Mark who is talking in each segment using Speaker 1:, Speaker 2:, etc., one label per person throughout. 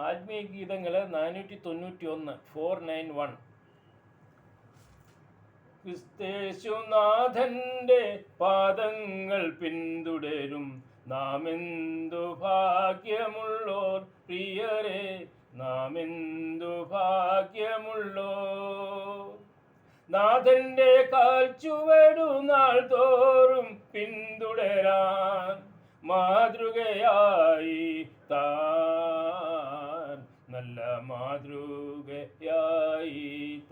Speaker 1: ആത്മീയ ഗീതങ്ങൾ 491 491. ക്രിസ്തേശുനാഥന്റെ പാദങ്ങൾ പിന്തുടരും നാം എന്തു ഭാഗ്യമുള്ളോർ പ്രിയരെ, നാം എന്തു ഭാഗ്യമുള്ളോർ. നാഥന്റെ കാൽച്ചുവടു നാൾ തോറും പിന്തുടരാൻ മാതൃകയായി താൻ, നല്ല മാതൃകയായി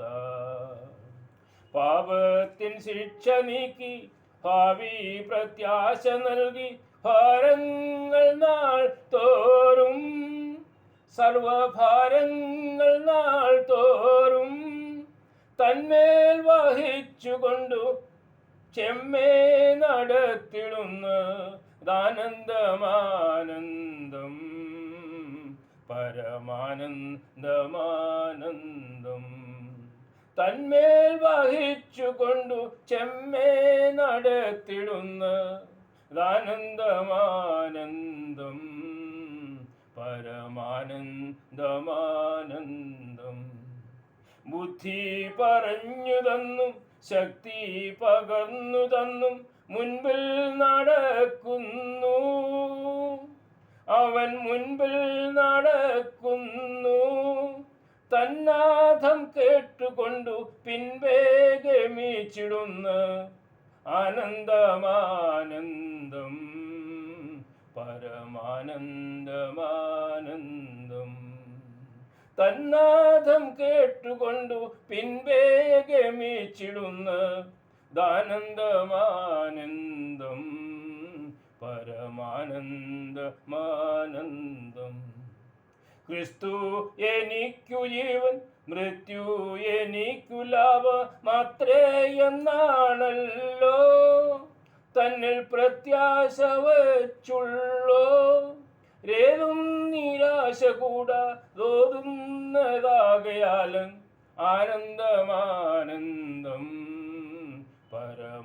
Speaker 1: താൻ. പാപത്തിൻ ശിക്ഷ നീക്കി ഭാവി പ്രത്യാശ നൽകി ഭാരങ്ങൾ നാൾ തോറും, സർവഭാരങ്ങൾ നാൾ തോറും തന്മേൽ വഹിച്ചുകൊണ്ടു ചെമ്മേ നടത്തിടുന്ന ആനന്ദമാനന്ദം, പരമാനന്ദമാനന്ദം. തന്മേൽ വഹിച്ചുകൊണ്ടു ചെമ്മേ നടത്തിടുന്ന ആനന്ദമാനന്ദം, പരമാനന്ദമാനന്ദം. ബുദ്ധി പറഞ്ഞു തന്നും ശക്തി പകർന്നു തന്നും മുൻപിൽ നടക്കുന്നു അവൻ, മുൻപിൽ നടക്കുന്നു. തന്നാഥം കേട്ടുകൊണ്ടു പിൻപേ ഗമിച്ചിടുന്ന ആനന്ദമാനന്ദം, പരമാനന്ദമാനന്ദം. തന്നാഥം കേട്ടുകൊണ്ടു പിൻപേ ഗമിച്ചിടുന്ന ആനന്ദമാനന്ദം, പരമാനന്ദമാനന്ദം. ക്രിസ്തു എനിക്കു ജീവൻ, മൃത്യു എനിക്കു ലാഭ മാത്രേ എന്നാണല്ലോ തന്നിൽ പ്രത്യാശ വച്ചുള്ളോ. രേതും നിരാശ കൂടാ തോതുന്നതാകയാലും ആനന്ദമാനന്ദം, പരമാനന്ദമാനന്ദം.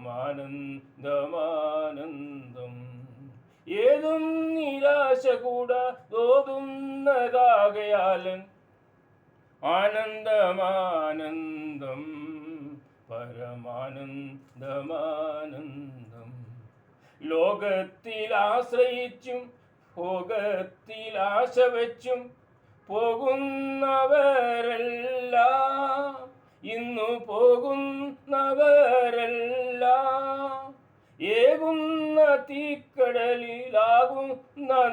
Speaker 1: ഏതും നിരാശ കൂടാ തോതുന്നതാകയാലും ആനന്ദമാനന്ദം, പരമാനന്ദമാനന്ദം. ലോകത്തിൽ ആശ്രയിച്ചും ഭോഗത്തിൽ ആശ വച്ചും പോകുന്നവരെല്ലാം, ഇന്നു പോകുന്നവരെല്ലാം ഏകുന്ന തീക്കടലിലാകുന്ന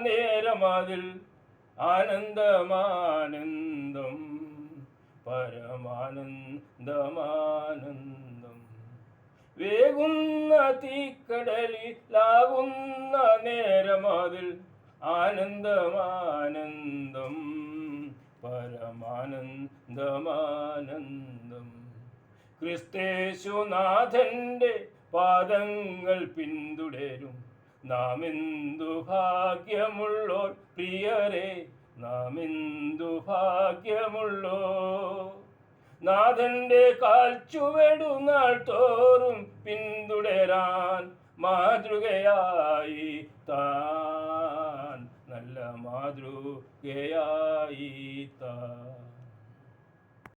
Speaker 1: നേരമതിൽ ആനന്ദമാനന്ദം, പരമാനന്ദമാനന്ദം. വേകുന്ന തീക്കടലിലാകുന്ന നേരമതിൽ ആനന്ദമാനന്ദം, പരമാനന്ദമാനന്ദം. ക്രിസ്തേശുനാഥന്റെ പാദങ്ങൾ പിന്തുടരും നാം എന്തു ഭാഗ്യമുള്ളോർ പ്രിയരെ, നാം എന്തു ഭാഗ്യമുള്ളോർ. നാഥന്റെ കാൽച്ചുവടു നാൾ തോറും പിന്തുടരാൻ മാതൃകയായി താൻ, നല്ല മാതൃകയായി താൻ.